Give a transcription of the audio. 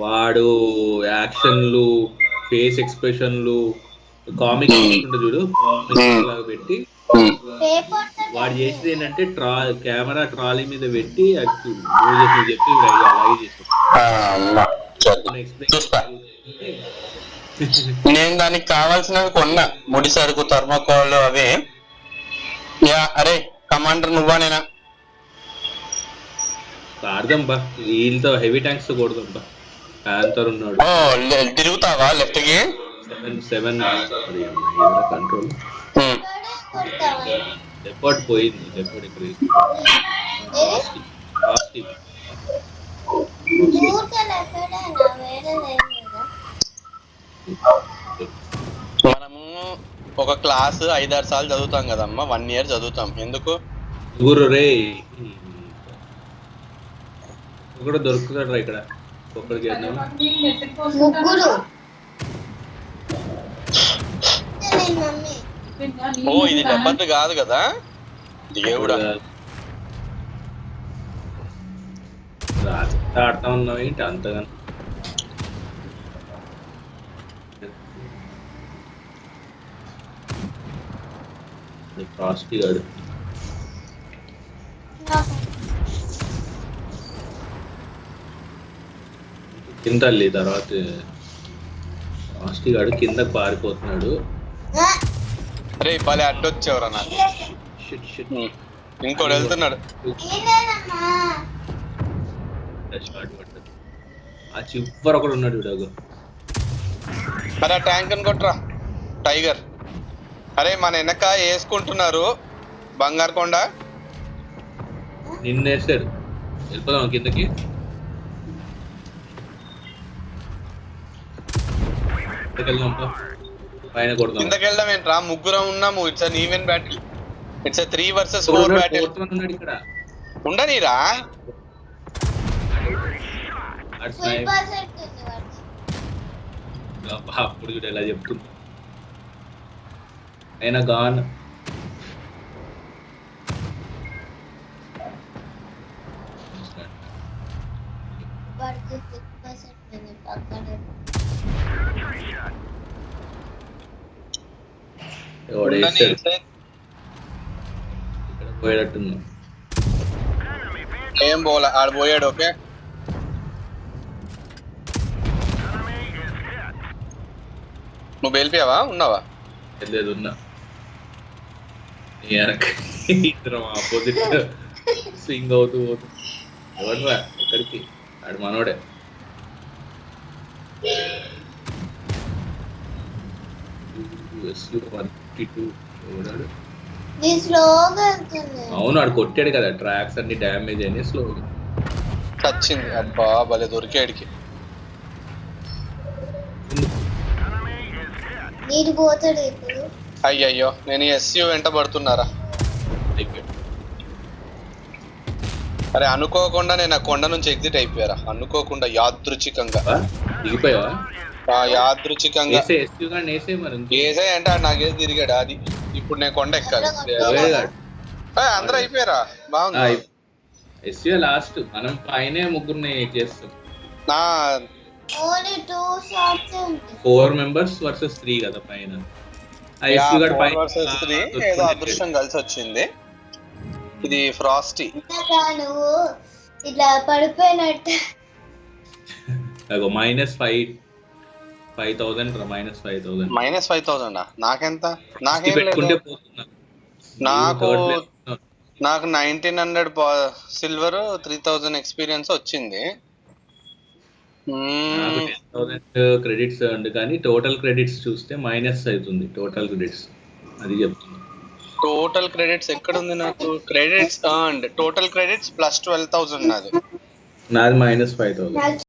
వాడు యాక్షన్లు, face ఎక్స్ప్రెషన్లు, comic ఉంటుంది చూడు, కామిక్ లాగా పెట్టి వాడు చేసేది ఏంటంటే కెమెరా ట్రాలీ మీద పెట్టి నువ్వు చెప్పి అలాగే చేసాడు. నేను దానికి కావాల్సినవి కొన్నా, ముడి సరుకు, థర్మోకోల్ అవే. అరే కమాండర్ నువ్వా నేనా? ఆడదాం బా, వీళ్ళతో హెవీ ట్యాంక్స్ తో కొడదాం బా. ప్యాంతర్ ఉన్నాడు. తిరుగుతావా లెఫ్ట్ కి? 7 కంట్రోల్ డెపాట్ పోయింది. డెపాట్ ఇక్కడ మనము ఒక క్లాస్ 5-6 సార్లు చదువుతాం కదమ్మా, 1 year చదువుతాం. ఎందుకు ఊరు రే కూడా దొరుకుతాడు ఇక్కడ. ఒక్కడికి ఇది డెబ్బట్ కాదు కదా దేవుడా. ఆడుతా ఉన్నావు ఏంటి అంతగా? ఫ్రాస్టీ గాడు కింద తర్వాత ఫ్రాస్టీ గాడు కిందకి పారిపోతున్నాడు. అరే భలే అడ్డొచ్చేవరా నాకు. ఇంకోటి వెళ్తున్నాడు. ఆ చివర ఒకడు ఉన్నాడు వీడు. అరే ట్యాంక్ అని కొట్రా టైగర్. అరే మన వెనక వేసుకుంటున్నారు బంగారు కొండ. నిన్నేసాడు. వెళ్ళిపోదాం కిందకి. పైన కొడదాం. కిందకి వెళ్దాం ఏంట్రా? ముగ్గురం ఉన్నాము. It's an even battle. It's 3 versus 4 battle. ఇక్కడ ఉండనీరా. అప్పుడు చూడు ఎలా చెప్తుంది. అయినా గాన్ ఇక్కడ పోయేటట్టున్నా. ఏం పోలే, ఆడ పోయాడు. ఓకే నువ్వు వెళ్ళిపోయావా? ఉన్నావా? లేదు ఉన్నా. ఇద్దరం ఆపోజిట్ స్వింగ్ అవుతూ పోతు. ఎవడరా ఎక్కడికి? ఆడు మనోడే. అవును ఆడు కొట్టాడు కదా, ట్రాక్స్ అన్ని డ్యామేజ్ అని స్లోగా వచ్చింది. అబ్బా భలే దొరికాడికి. అయ్యయ్యో నేను ఎస్యూ వెంట పడుతున్నారా? అరే అనుకోకుండా నేను ఆ కొండ నుంచి ఎగ్జిట్ అయిపోయారా? అనుకోకుండా యాదృచ్ఛికంగా దిగిపోయావా? యాదృచ్ఛికంగా ఏసే అంటే నాకేసి తిరిగాడు. అది ఇప్పుడు నేను కొండ ఎక్కాలి. అందరూ అయిపోయారా? బాగుంది. లాస్ట్ మనం పైనే ముగ్గురిని చేస్తాం. 4 members versus 3 కదా పైన. ఏదో అదృష్టం కలిసి వచ్చింది. ఇది ఫ్రాస్టీ ఇట్లా పడిపోయినట్టు. -5,000 -5,000 నాకెంత? నాకేం నాకు 1900 సిల్వర్, 3000 ఎక్స్పీరియన్స్ వచ్చింది. 10,000 క్రెడిట్స్ అండి. కానీ టోటల్ క్రెడిట్స్ చూస్తే మైనస్ అవుతుంది. టోటల్ క్రెడిట్స్ అది చెప్తుంది. టోటల్ క్రెడిట్స్ ఎక్కడ ఉంది? నాకు క్రెడిట్స్ టోటల్ క్రెడిట్స్ +12,000 నాది -5,000.